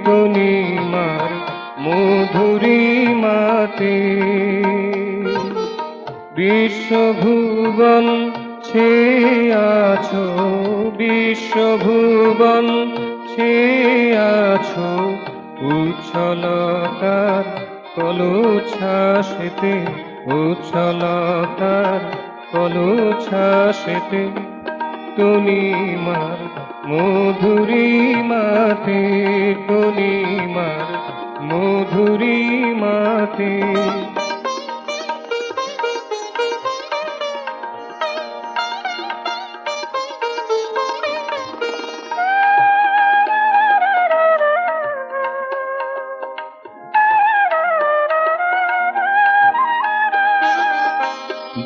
তনিমার মধুরিমাতে। বিশ্বভুবন ছেয়ে আছো, বিশ্বভুবন ছেয়ে আছো উচ্ছলতার কলচ্ছ্বাসেতে, উচ্ছলতার কলচ্ছ্বাসেতে। তনিমার মধুরিমাতে, তনিমার মধুরিমাতে।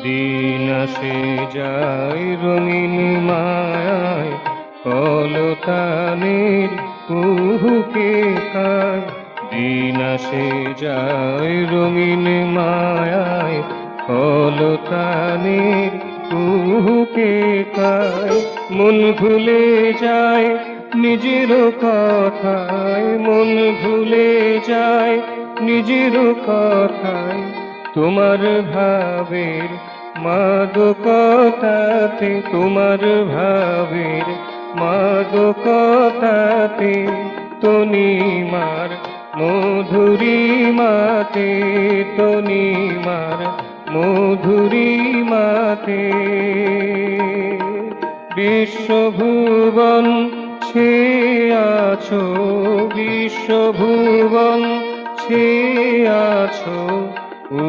দিন আসে যায় রঙিন মায়ায়, কলতানের কুহুকে কায়। দিন আসে যায় রঙিন মায়ায়, কলতানের কুহুকে কায়। মন ভুলে যায় নিজের কথায়, মন ভুলে যায় নিজের কথায়। তোমার ভাবের মাদকতাতে, তোমার ভাবের মাদকতাতে। তনিমার মধুরিমাতে, তনিমার মধুরিমাতে। বিশ্বভুবন ছেয়ে আছো, বিশ্বভুবন ছেয়ে আছো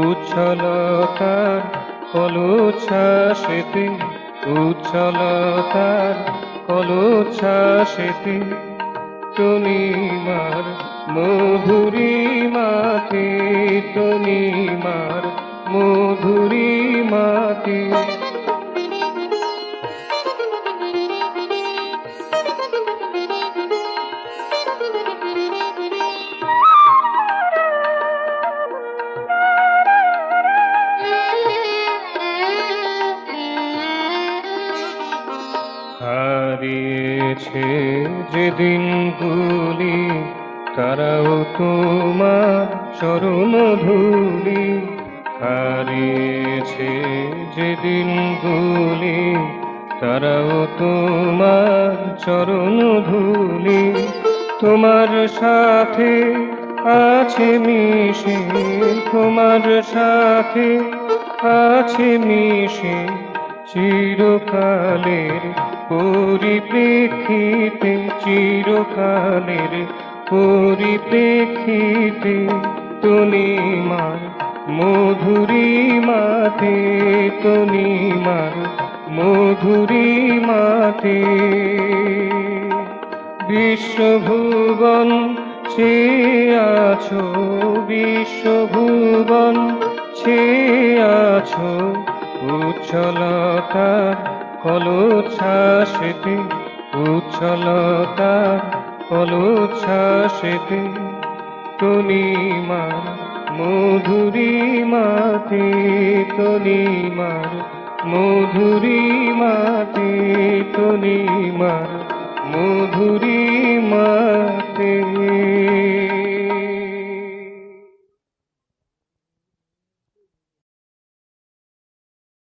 উচ্ছলতার কলচ্ছ্বাসেতে, উচ্ছলতার কলচ্ছ্বাসেতে। তনিমার মধুরিমাতে, তনিমার মধুরিমাতে। হারিয়েছে যেদিন গুলি, তারাও তোমার চরণ ধুলি। হারিয়েছে যেদিন গুলি, তারাও তোমার চরণ ধুলি। তোমার সাথে আছে মিশে, তোমার সাথে আছে মিশে চিরকালের পরিপ্রেক্ষিতে, চিরকালের পরিপ্রেক্ষিতে। তনিমার মধুরিমাতে, তনিমার মধুরিমাতে। বিশ্বভুবন ছেয়ে আছো, বিশ্বভুবন ছেয়ে আছো উচ্ছলতার কলচ্ছ্বাসেতে, উচ্ছলতার কলচ্ছ্বাসেতে। তনিমার মধুরিমাতে, তনিমার মধুরিমাতে, তনিমার মধুরি